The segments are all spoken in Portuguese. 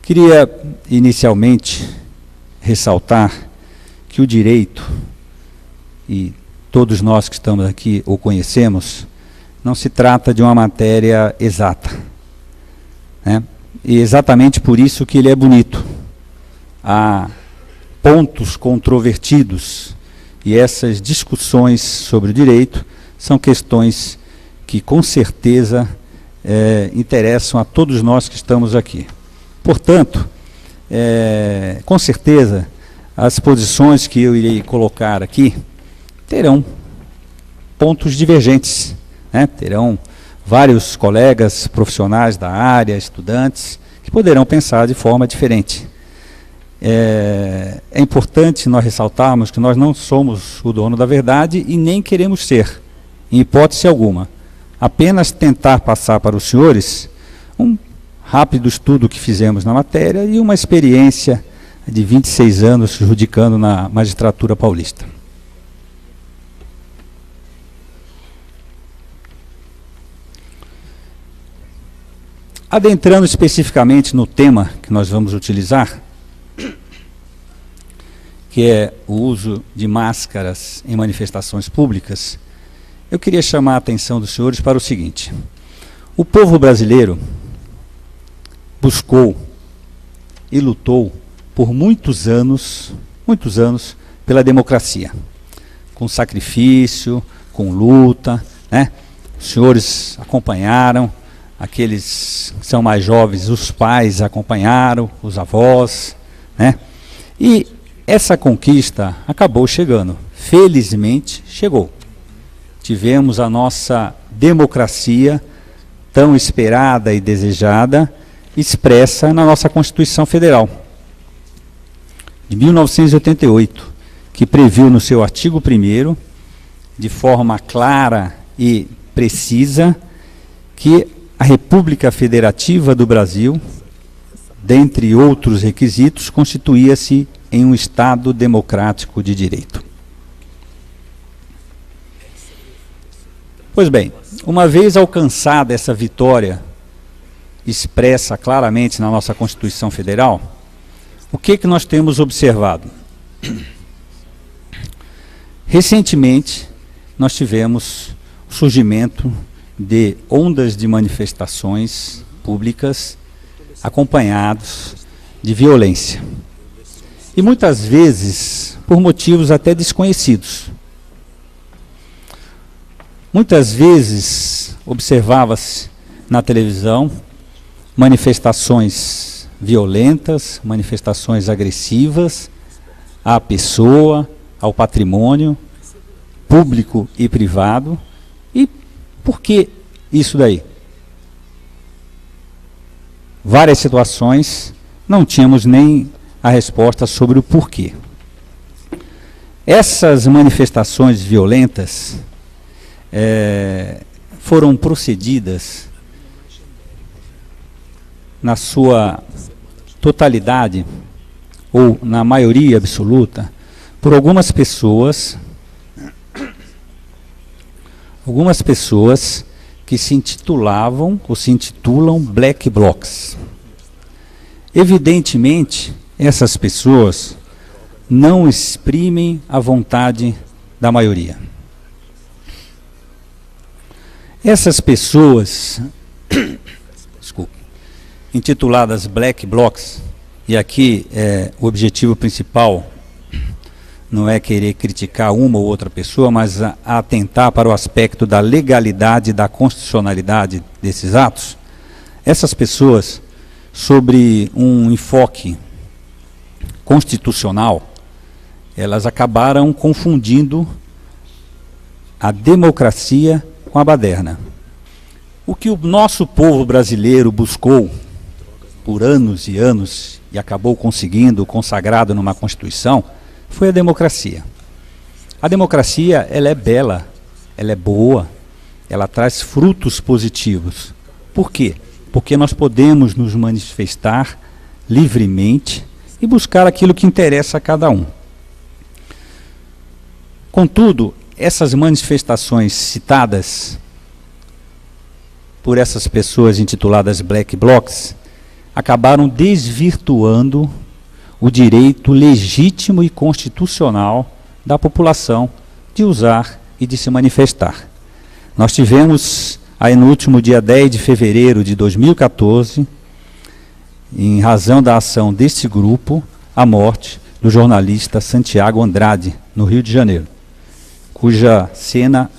Queria, inicialmente, ressaltar que o direito, e todos nós que estamos aqui o conhecemos, não se trata de uma matéria exata, né? E exatamente por isso que ele é bonito. Há pontos controvertidos, e essas discussões sobre o direito são questões que, com certeza, interessam a todos nós que estamos aqui. Portanto, com certeza, as posições que eu irei colocar aqui terão pontos divergentes, né? Terão vários colegas profissionais da área, estudantes, que poderão pensar de forma diferente. É importante nós ressaltarmos que nós não somos o dono da verdade e nem queremos ser, em hipótese alguma. Apenas tentar passar para os senhores um rápido estudo que fizemos na matéria e uma experiência de 26 anos judicando na magistratura paulista. Adentrando especificamente no tema que nós vamos utilizar, que é o uso de máscaras em manifestações públicas, eu queria chamar a atenção dos senhores para o seguinte: o povo brasileiro buscou e lutou por muitos anos pela democracia, com sacrifício, com luta, né? Os senhores acompanharam, aqueles que são mais jovens, os pais acompanharam, os avós, né? E essa conquista acabou chegando, felizmente chegou. Tivemos a nossa democracia tão esperada e desejada, expressa na nossa Constituição Federal, de 1988, que previu no seu artigo 1º, de forma clara e precisa, que a República Federativa do Brasil, dentre outros requisitos, constituía-se em um Estado democrático de direito. Pois bem, uma vez alcançada essa vitória expressa claramente na nossa Constituição Federal, o que nós temos observado? Recentemente, nós tivemos o surgimento de ondas de manifestações públicas acompanhados de violência. E muitas vezes por motivos até desconhecidos. Muitas vezes observava-se na televisão manifestações violentas, manifestações agressivas à pessoa, ao patrimônio público e privado. E por que isso daí? Várias situações, não tínhamos nem a resposta sobre o porquê. Essas manifestações violentas foram procedidas na sua totalidade, ou na maioria absoluta, por algumas pessoas que se intitulavam ou se intitulam Black Blocs. Evidentemente, essas pessoas não exprimem a vontade da maioria. Essas pessoas, intituladas Black Blocs, e aqui o objetivo principal não é querer criticar uma ou outra pessoa, mas atentar para o aspecto da legalidade e da constitucionalidade desses atos. Essas pessoas, sobre um enfoque constitucional, elas acabaram confundindo a democracia com a baderna. O que o nosso povo brasileiro buscou por anos e anos e acabou conseguindo, consagrado numa Constituição, foi a democracia. A democracia, ela é bela, ela é boa, ela traz frutos positivos. Por quê? Porque nós podemos nos manifestar livremente e buscar aquilo que interessa a cada um. Contudo, essas manifestações citadas por essas pessoas intituladas Black Blocs acabaram desvirtuando o direito legítimo e constitucional da população de usar e de se manifestar. Nós tivemos, aí no último dia 10 de fevereiro de 2014, em razão da ação desse grupo, a morte do jornalista Santiago Andrade, no Rio de Janeiro, cuja cena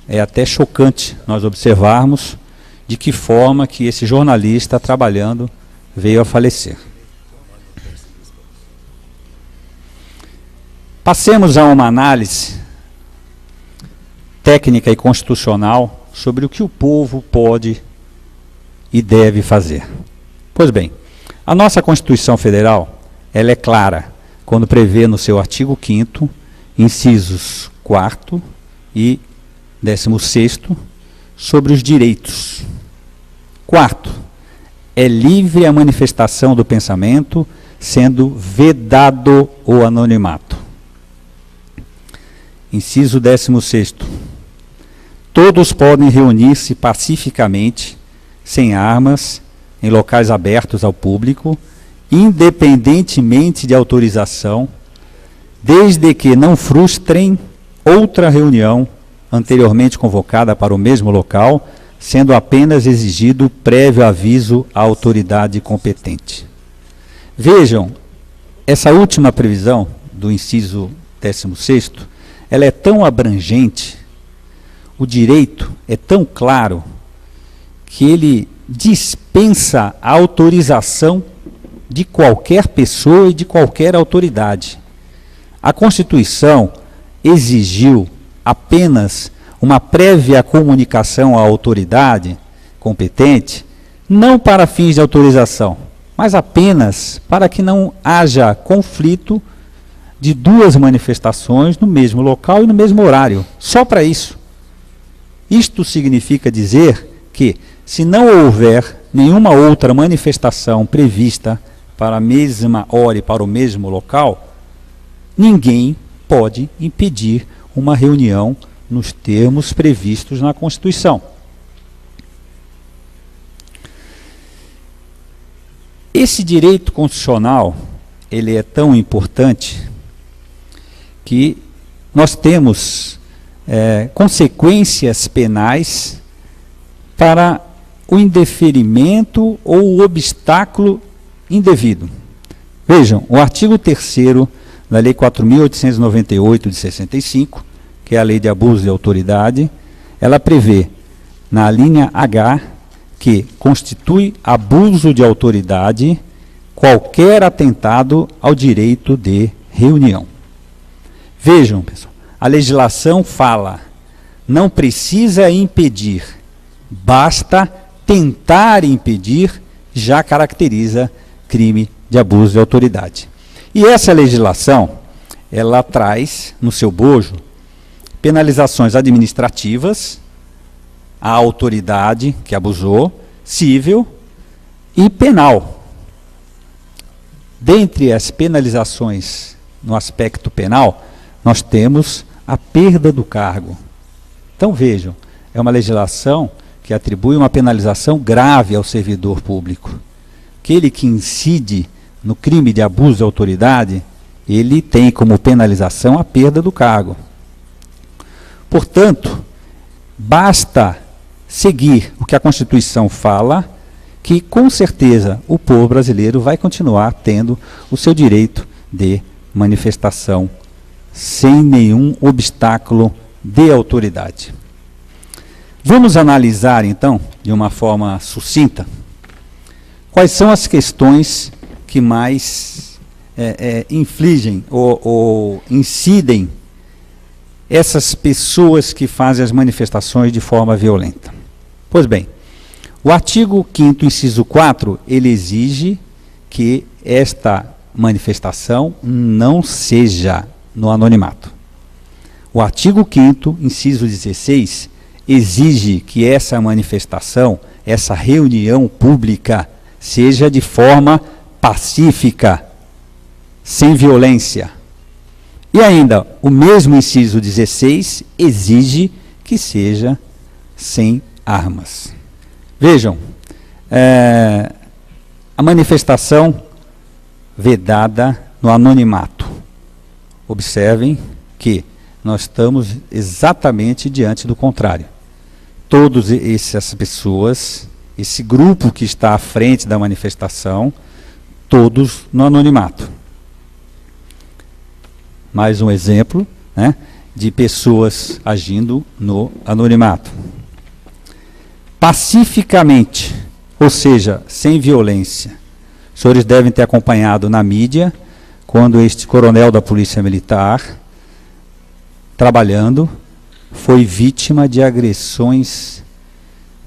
é até chocante nós observarmos de que forma que esse jornalista trabalhando veio a falecer. Passemos a uma análise técnica e constitucional sobre o que o povo pode e deve fazer. Pois bem, a nossa Constituição Federal, ela é clara quando prevê no seu artigo 5º, incisos 4º e 16º, sobre os direitos. Quarto, é livre a manifestação do pensamento, sendo vedado o anonimato. Inciso 16º. Todos podem reunir-se pacificamente, sem armas, em locais abertos ao público, independentemente de autorização, desde que não frustrem outra reunião anteriormente convocada para o mesmo local, sendo apenas exigido prévio aviso à autoridade competente. Vejam, essa última previsão do inciso 16º, ela é tão abrangente, o direito é tão claro, que ele dispensa a autorização de qualquer pessoa e de qualquer autoridade. A Constituição exigiu apenas uma prévia comunicação à autoridade competente, não para fins de autorização, mas apenas para que não haja conflito de duas manifestações no mesmo local e no mesmo horário, só para isso. Isto significa dizer que, se não houver nenhuma outra manifestação prevista para a mesma hora e para o mesmo local, ninguém pode impedir uma reunião nos termos previstos na Constituição. Esse direito constitucional, ele é tão importante que nós temos consequências penais para o indeferimento ou o obstáculo indevido. Vejam, o artigo 3º da Lei 4.898 de 65, que é a Lei de Abuso de Autoridade, ela prevê, na linha H, que constitui abuso de autoridade qualquer atentado ao direito de reunião. Vejam, pessoal, a legislação fala, não precisa impedir, basta tentar impedir, já caracteriza crime de abuso de autoridade. E essa legislação, ela traz no seu bojo penalizações administrativas à autoridade que abusou, civil e penal. Dentre as penalizações no aspecto penal, nós temos a perda do cargo. Então vejam, é uma legislação que atribui uma penalização grave ao servidor público. Aquele que incide no crime de abuso de autoridade, ele tem como penalização a perda do cargo. Portanto, basta seguir o que a Constituição fala, que com certeza o povo brasileiro vai continuar tendo o seu direito de manifestação sem nenhum obstáculo de autoridade. Vamos analisar então, de uma forma sucinta, quais são as questões que mais infligem ou incidem essas pessoas que fazem as manifestações de forma violenta. Pois bem, o artigo 5º, inciso 4, ele exige que esta manifestação não seja no anonimato. O artigo 5º, inciso 16, exige que essa manifestação, essa reunião pública, seja de forma pacífica, sem violência. E ainda, o mesmo inciso 16 exige que seja sem armas. Vejam, A manifestação vedada no anonimato. Observem que nós estamos exatamente diante do contrário. Todas essas pessoas, esse grupo que está à frente da manifestação, todos no anonimato. Mais um exemplo, né, de pessoas agindo no anonimato. Pacificamente, ou seja, sem violência. Os senhores devem ter acompanhado na mídia, quando este coronel da Polícia Militar, trabalhando, foi vítima de agressões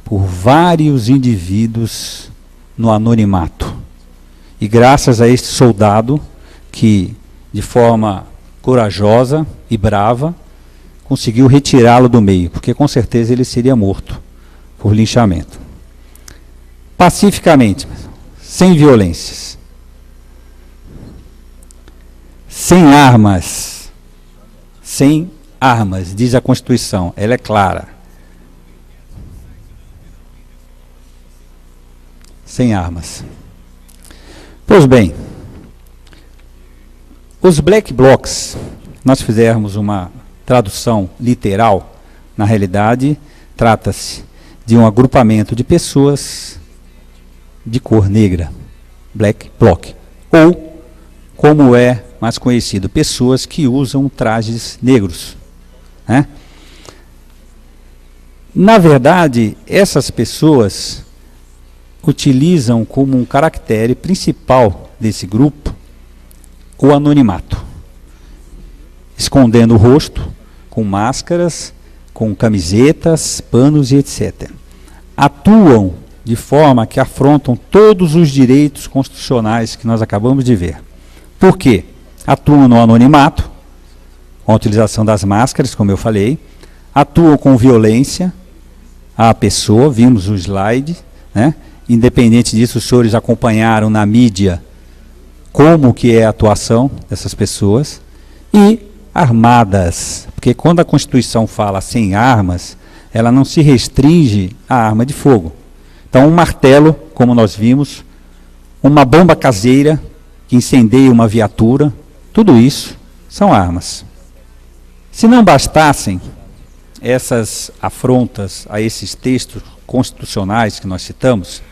por vários indivíduos no anonimato. E graças a este soldado, que de forma corajosa e brava, conseguiu retirá-lo do meio, porque com certeza ele seria morto por linchamento. Pacificamente, sem violências, sem armas, diz a Constituição, ela é clara. Sem armas. Pois bem, os black blocs, nós fizermos uma tradução literal, na realidade, trata-se de um agrupamento de pessoas de cor negra, black bloc, ou, como é mais conhecido, pessoas que usam trajes negros, né? Na verdade, essas pessoas utilizam como um caractere principal desse grupo o anonimato, escondendo o rosto com máscaras, com camisetas, panos e etc. Atuam de forma que afrontam todos os direitos constitucionais que nós acabamos de ver. Por quê? Atuam no anonimato, com a utilização das máscaras, como eu falei, atuam com violência à pessoa, vimos o slide, né? Independente disso, os senhores acompanharam na mídia como que é a atuação dessas pessoas, e armadas, porque quando a Constituição fala sem armas, ela não se restringe à arma de fogo. Então, um martelo, como nós vimos, uma bomba caseira que incendeia uma viatura, tudo isso são armas. Se não bastassem essas afrontas a esses textos constitucionais que nós citamos,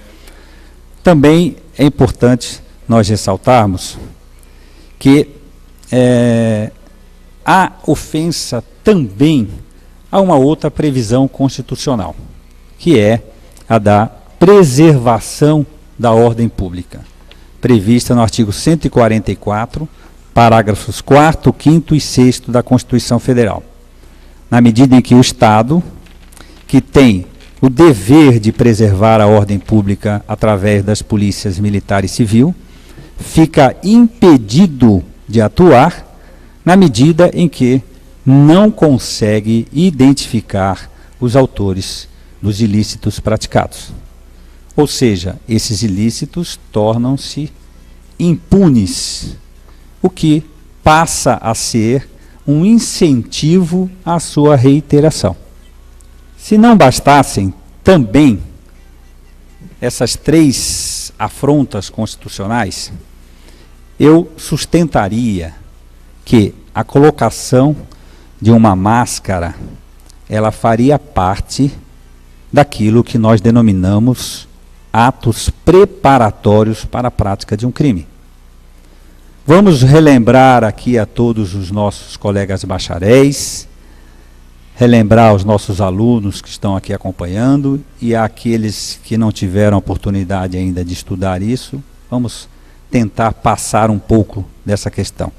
também é importante nós ressaltarmos que há ofensa também a uma outra previsão constitucional, que é a da preservação da ordem pública, prevista no artigo 144, parágrafos 4º, 5º e 6º da Constituição Federal. Na medida em que o Estado, que tem o dever de preservar a ordem pública através das polícias militar e civil, fica impedido de atuar na medida em que não consegue identificar os autores dos ilícitos praticados. Ou seja, esses ilícitos tornam-se impunes, o que passa a ser um incentivo à sua reiteração. Se não bastassem também essas três afrontas constitucionais, eu sustentaria que a colocação de uma máscara, ela faria parte daquilo que nós denominamos atos preparatórios para a prática de um crime. Vamos relembrar aqui a todos os nossos colegas bacharéis, relembrar os nossos alunos que estão aqui acompanhando e aqueles que não tiveram oportunidade ainda de estudar isso, vamos tentar passar um pouco dessa questão.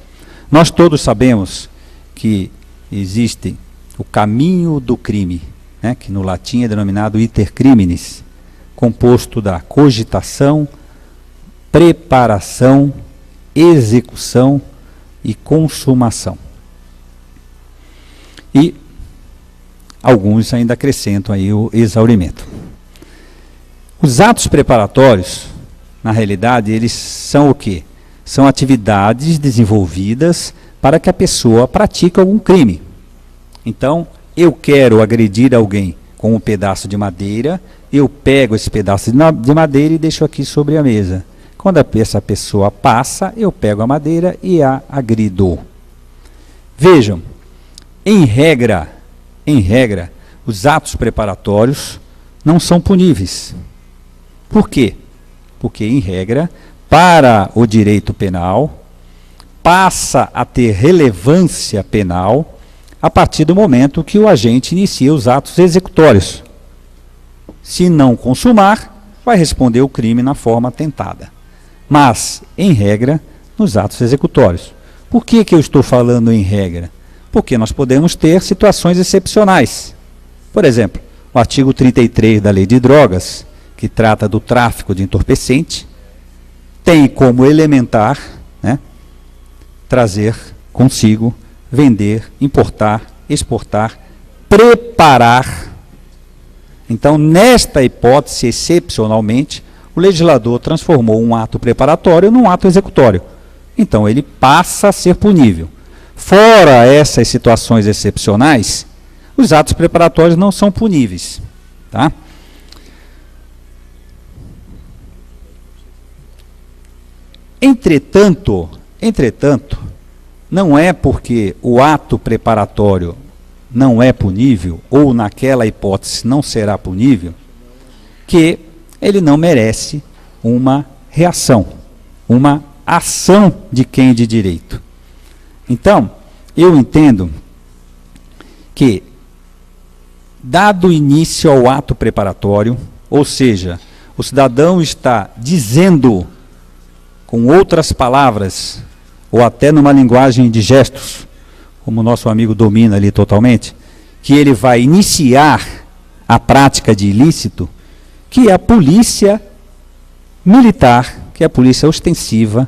Nós todos sabemos que existe o caminho do crime, né, que no latim é denominado iter criminis, composto da cogitação, preparação, execução e consumação. E alguns ainda acrescentam aí o exaurimento. Os atos preparatórios, na realidade, eles são o quê? São atividades desenvolvidas para que a pessoa pratique algum crime. Então, eu quero agredir alguém com um pedaço de madeira, eu pego esse pedaço de madeira e deixo aqui sobre a mesa. Quando essa pessoa passa, eu pego a madeira e a agrido. Vejam, em regra, os atos preparatórios não são puníveis. Por quê? Porque, em regra, para o direito penal, passa a ter relevância penal a partir do momento que o agente inicia os atos executórios. Se não consumar, vai responder o crime na forma tentada. Mas, em regra, nos atos executórios. Por que eu estou falando em regra? Porque nós podemos ter situações excepcionais. Por exemplo, o artigo 33 da Lei de Drogas, que trata do tráfico de entorpecente, tem como elementar, né, trazer consigo, vender, importar, exportar, preparar. Então, nesta hipótese, excepcionalmente, o legislador transformou um ato preparatório num ato executório. Então, ele passa a ser punível. Fora essas situações excepcionais, os atos preparatórios não são puníveis. Tá? Entretanto, não é porque o ato preparatório não é punível, ou naquela hipótese não será punível, que ele não merece uma reação, uma ação de quem de direito. Então, eu entendo que, dado início ao ato preparatório, ou seja, o cidadão está dizendo, com outras palavras, ou até numa linguagem de gestos, como o nosso amigo domina ali totalmente, que ele vai iniciar a prática de ilícito, que a polícia militar, que é a polícia ostensiva,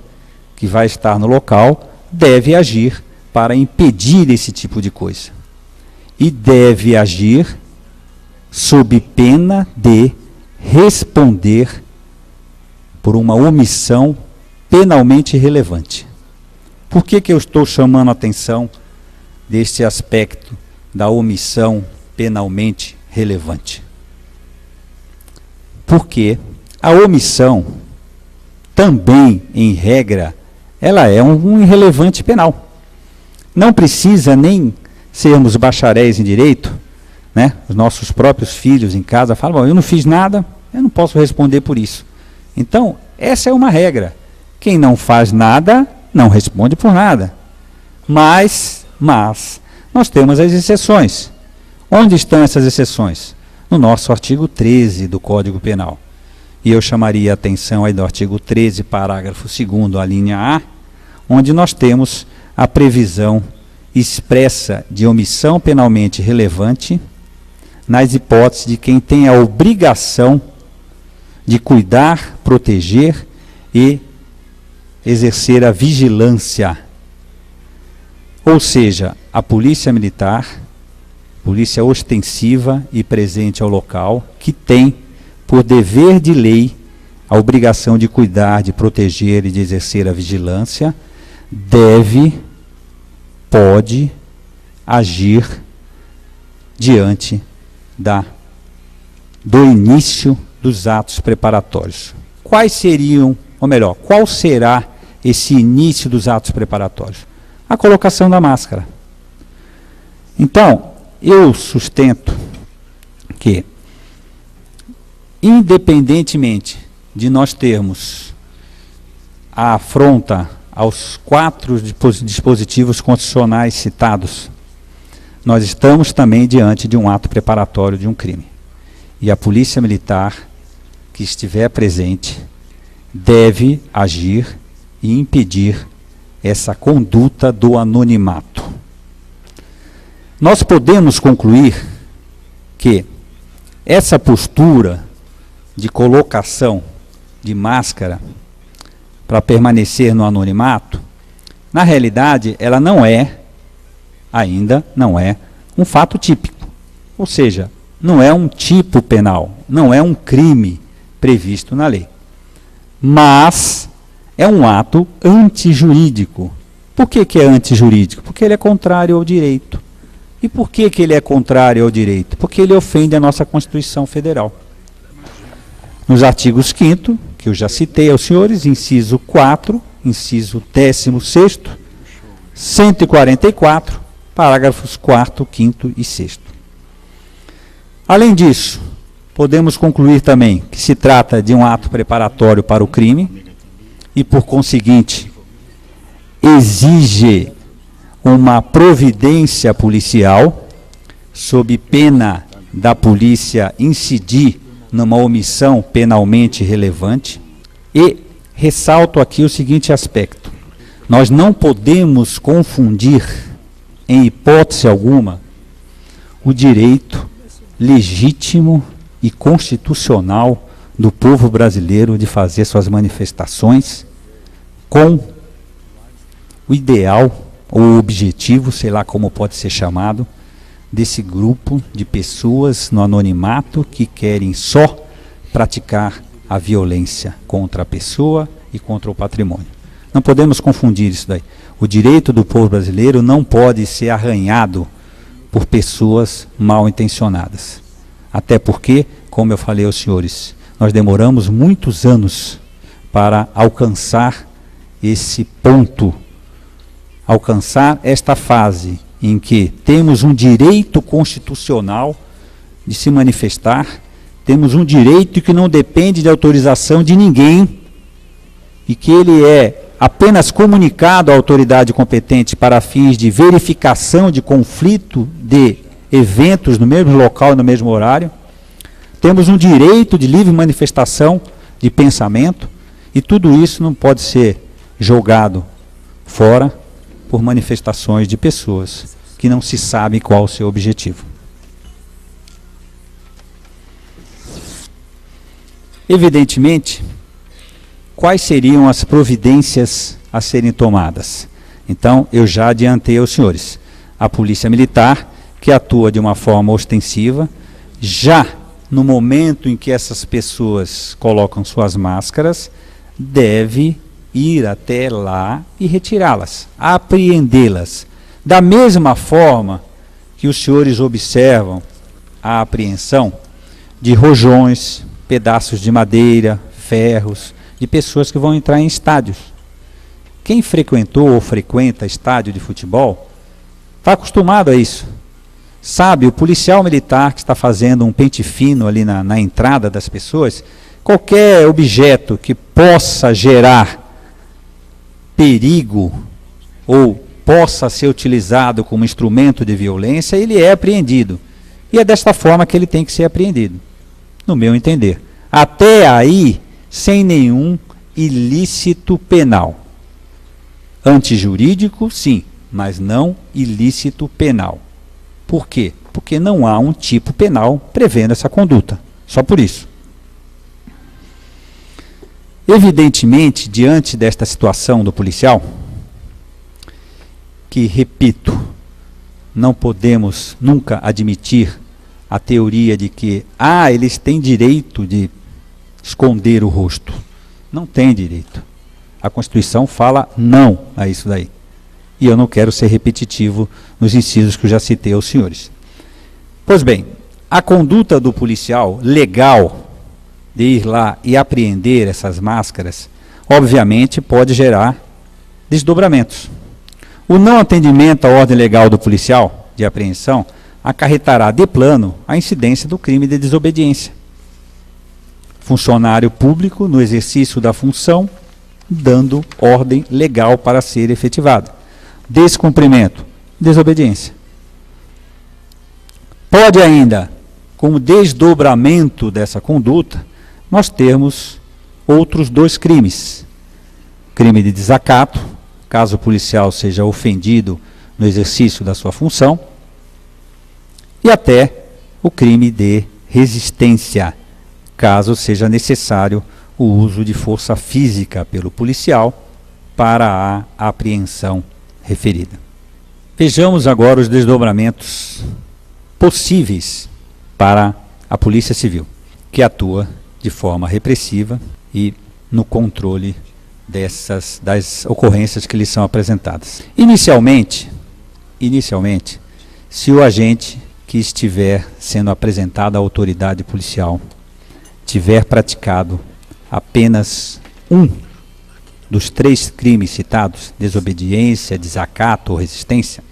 que vai estar no local, deve agir para impedir esse tipo de coisa. E deve agir sob pena de responder por uma omissão penalmente relevante. Por que eu estou chamando a atenção deste aspecto da omissão penalmente relevante? Porque a omissão também, em regra, ela é um irrelevante penal. Não precisa nem sermos bacharéis em direito, né? Os nossos próprios filhos em casa falam, bom, eu não fiz nada, eu não posso responder por isso. Então, essa é uma regra. Quem não faz nada, não responde por nada. Mas nós temos as exceções. Onde estão essas exceções? No nosso artigo 13 do Código Penal. E eu chamaria a atenção aí do artigo 13, parágrafo 2º, a linha A, onde nós temos a previsão expressa de omissão penalmente relevante nas hipóteses de quem tem a obrigação de cuidar, proteger e exercer a vigilância. Ou seja, a polícia militar, polícia ostensiva e presente ao local, que tem, por dever de lei, a obrigação de cuidar, de proteger e de exercer a vigilância, pode agir diante do início dos atos preparatórios. Quais seriam, ou melhor, qual será esse início dos atos preparatórios? A colocação da máscara. Então, eu sustento que, independentemente de nós termos a afronta aos 4 dispositivos constitucionais citados, nós estamos também diante de um ato preparatório de um crime. E a polícia militar que estiver presente deve agir e impedir essa conduta do anonimato. Nós podemos concluir que essa postura de colocação de máscara para permanecer no anonimato, na realidade, ela ainda não é um fato típico. Ou seja, não é um tipo penal, não é um crime previsto na lei. Mas é um ato antijurídico. Por que é antijurídico? Porque ele é contrário ao direito. E por que ele é contrário ao direito? Porque ele ofende a nossa Constituição Federal. Nos artigos 5º, que eu já citei aos senhores, inciso 4, inciso 16º, 144, parágrafos 4º, 5º e 6º. Além disso, podemos concluir também que se trata de um ato preparatório para o crime e, por conseguinte, exige uma providência policial, sob pena da polícia incidir numa omissão penalmente relevante. E ressalto aqui o seguinte aspecto: nós não podemos confundir, em hipótese alguma, o direito legítimo e constitucional do povo brasileiro de fazer suas manifestações com o ideal ou o objetivo, sei lá como pode ser chamado, desse grupo de pessoas no anonimato que querem só praticar a violência contra a pessoa e contra o patrimônio. Não podemos confundir isso daí. O direito do povo brasileiro não pode ser arranhado por pessoas mal intencionadas. Até porque, como eu falei aos senhores, nós demoramos muitos anos para alcançar esse ponto, alcançar esta fase em que temos um direito constitucional de se manifestar, temos um direito que não depende de autorização de ninguém e que ele é apenas comunicado à autoridade competente para fins de verificação de conflito de eventos no mesmo local e no mesmo horário. Temos um direito de livre manifestação de pensamento e tudo isso não pode ser jogado fora por manifestações de pessoas que não se sabe qual o seu objetivo. Evidentemente, quais seriam as providências a serem tomadas? Então, eu já adiantei aos senhores. A Polícia Militar, que atua de uma forma ostensiva, já no momento em que essas pessoas colocam suas máscaras, deve ir até lá e retirá-las, apreendê-las. Da mesma forma que os senhores observam a apreensão de rojões, pedaços de madeira, ferros, de pessoas que vão entrar em estádios. Quem frequentou ou frequenta estádio de futebol está acostumado a isso. Sabe, o policial militar que está fazendo um pente fino ali na entrada das pessoas, qualquer objeto que possa gerar perigo ou possa ser utilizado como instrumento de violência, ele é apreendido. E é desta forma que ele tem que ser apreendido, no meu entender. Até aí, sem nenhum ilícito penal. Antijurídico, sim, mas não ilícito penal. Por quê? Porque não há um tipo penal prevendo essa conduta. Só por isso. Evidentemente, diante desta situação do policial, que, repito, não podemos nunca admitir a teoria de que, eles têm direito de esconder o rosto. Não tem direito. A Constituição fala não a isso daí. E eu não quero ser repetitivo nos incisos que eu já citei aos senhores. Pois bem, a conduta do policial legal de ir lá e apreender essas máscaras, obviamente pode gerar desdobramentos. O não atendimento à ordem legal do policial de apreensão acarretará de plano a incidência do crime de desobediência. Funcionário público, no exercício da função, dando ordem legal para ser efetivada. Descumprimento, desobediência. Pode ainda, como desdobramento dessa conduta, nós termos outros dois crimes. Crime de desacato, caso o policial seja ofendido no exercício da sua função, e até o crime de resistência, caso seja necessário o uso de força física pelo policial para a apreensão referida. Vejamos agora os desdobramentos possíveis para a Polícia Civil, que atua de forma repressiva e no controle das ocorrências que lhes são apresentadas. Inicialmente, se o agente que estiver sendo apresentado à autoridade policial tiver praticado apenas um dos 3 crimes citados, desobediência, desacato ou resistência,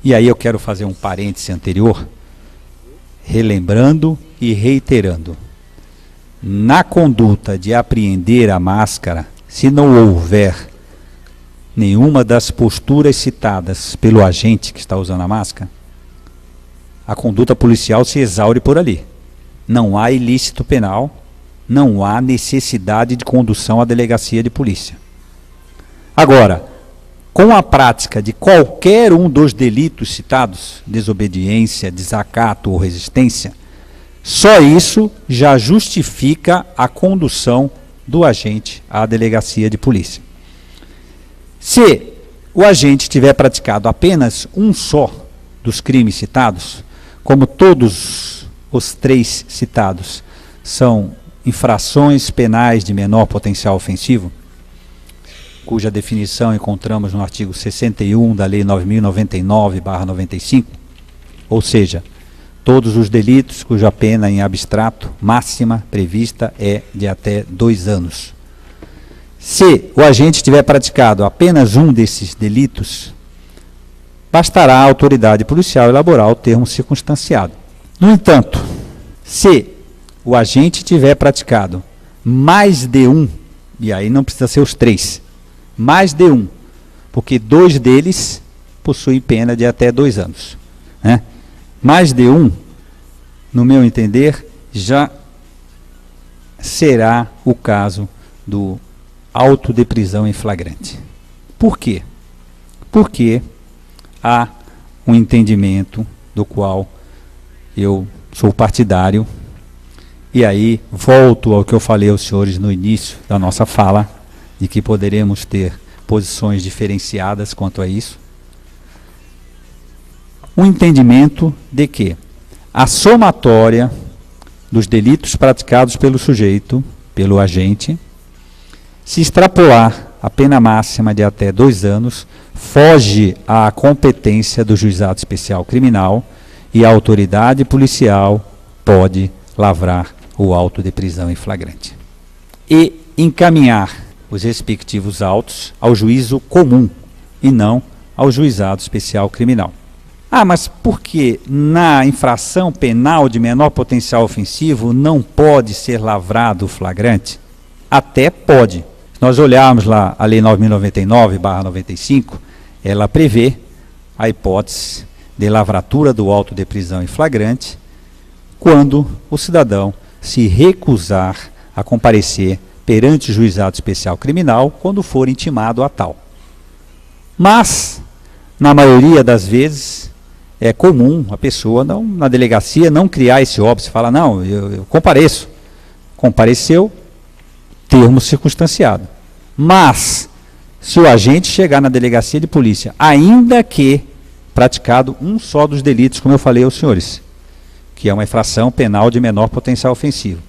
e aí eu quero fazer um parêntese anterior, relembrando e reiterando. Na conduta de apreender a máscara, se não houver nenhuma das posturas citadas pelo agente que está usando a máscara, a conduta policial se exaure por ali. Não há ilícito penal, não há necessidade de condução à delegacia de polícia. Agora, com a prática de qualquer um dos delitos citados, desobediência, desacato ou resistência, só isso já justifica a condução do agente à delegacia de polícia. Se o agente tiver praticado apenas um só dos crimes citados, como todos os 3 citados são infrações penais de menor potencial ofensivo, cuja definição encontramos no artigo 61 da Lei 9.099/95, ou seja, todos os delitos cuja pena em abstrato máxima prevista é de até 2 anos. Se o agente tiver praticado apenas um desses delitos, bastará a autoridade policial elaborar o termo circunstanciado. No entanto, se o agente tiver praticado mais de um, e aí não precisa ser os 3, mais de um, porque 2 deles possuem pena de até 2 anos, né? Mais de um, no meu entender, já será o caso do auto de prisão em flagrante. Por quê? Porque há um entendimento do qual eu sou partidário, e aí volto ao que eu falei aos senhores no início da nossa fala, de que poderemos ter posições diferenciadas quanto a isso. Um entendimento de que a somatória dos delitos praticados pelo sujeito, pelo agente, se extrapolar a pena máxima de até 2 anos, foge à competência do Juizado Especial Criminal e a autoridade policial pode lavrar o auto de prisão em flagrante e encaminhar os respectivos autos ao juízo comum e não ao Juizado Especial Criminal. Ah, mas por que na infração penal de menor potencial ofensivo não pode ser lavrado o flagrante? Até pode. Se nós olharmos lá a Lei 9.099/95, ela prevê a hipótese de lavratura do auto de prisão em flagrante quando o cidadão se recusar a comparecer perante o Juizado Especial Criminal quando for intimado a tal. Mas, na maioria das vezes, é comum a pessoa não, na delegacia não criar esse óbito, falar, não, eu compareço. Compareceu, termo circunstanciado. Mas, se o agente chegar na delegacia de polícia, ainda que praticado um só dos delitos, como eu falei aos senhores, que é uma infração penal de menor potencial ofensivo,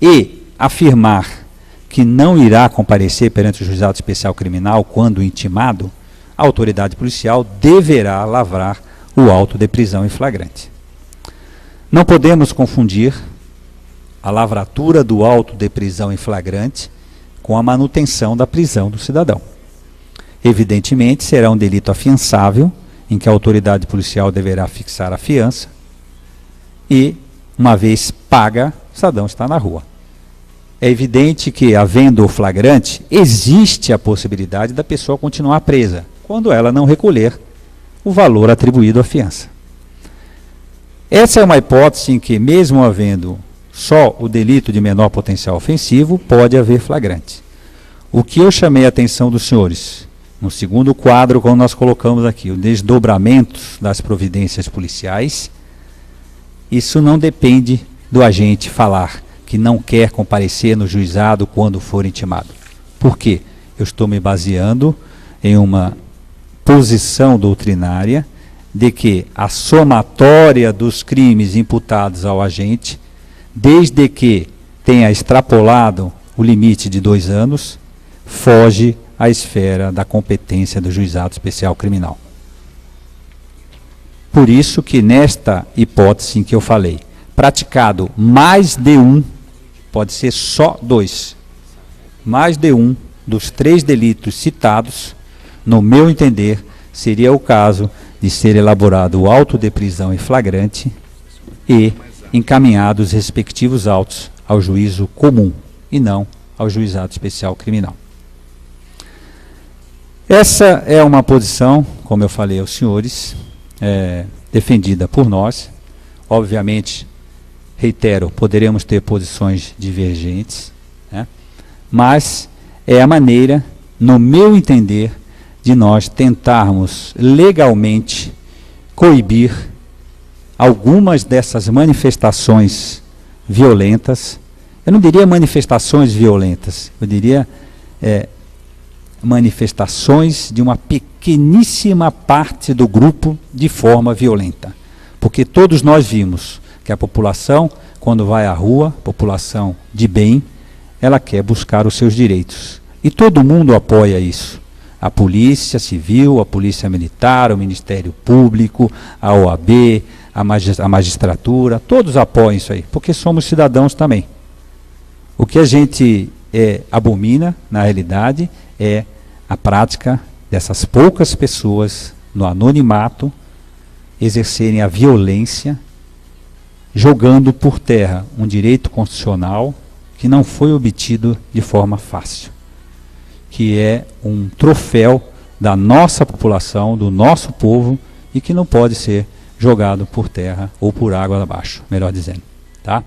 e afirmar que não irá comparecer perante o Juizado Especial Criminal quando intimado, a autoridade policial deverá lavrar o auto de prisão em flagrante. Não podemos confundir a lavratura do auto de prisão em flagrante com a manutenção da prisão do cidadão. Evidentemente, será um delito afiançável, em que a autoridade policial deverá fixar a fiança, e, uma vez paga, o cidadão está na rua. É evidente que, havendo o flagrante, existe a possibilidade da pessoa continuar presa, quando ela não recolher o valor atribuído à fiança. Essa é uma hipótese em que, mesmo havendo só o delito de menor potencial ofensivo, pode haver flagrante. O que eu chamei a atenção dos senhores, no segundo quadro, quando nós colocamos aqui, o desdobramento das providências policiais, isso não depende do agente falar que não quer comparecer no juizado quando for intimado. Por quê? Eu estou me baseando em uma posição doutrinária de que a somatória dos crimes imputados ao agente, desde que tenha extrapolado o limite de 2 anos, foge à esfera da competência do Juizado Especial Criminal. Por isso que nesta hipótese em que eu falei, praticado mais de um pode ser só 2. Mais de um dos 3 delitos citados, no meu entender, seria o caso de ser elaborado o auto de prisão em flagrante e encaminhados os respectivos autos ao juízo comum e não ao juizado especial criminal. Essa é uma posição, como eu falei aos senhores, defendida por nós. Obviamente, reitero, poderemos ter posições divergentes, né? Mas é a maneira, no meu entender, de nós tentarmos legalmente coibir algumas dessas manifestações violentas. Eu não diria manifestações violentas, eu diria manifestações de uma pequeníssima parte do grupo de forma violenta. Porque todos nós vimos que a população, quando vai à rua, população de bem, ela quer buscar os seus direitos. E todo mundo apoia isso. A Polícia Civil, a Polícia Militar, o Ministério Público, a OAB, a magistratura, todos apoiam isso aí, porque somos cidadãos também. O que a gente abomina, na realidade, é a prática dessas poucas pessoas, no anonimato, exercerem a violência, jogando por terra um direito constitucional que não foi obtido de forma fácil, que é um troféu da nossa população, do nosso povo, e que não pode ser jogado por terra ou por água abaixo, melhor dizendo, tá?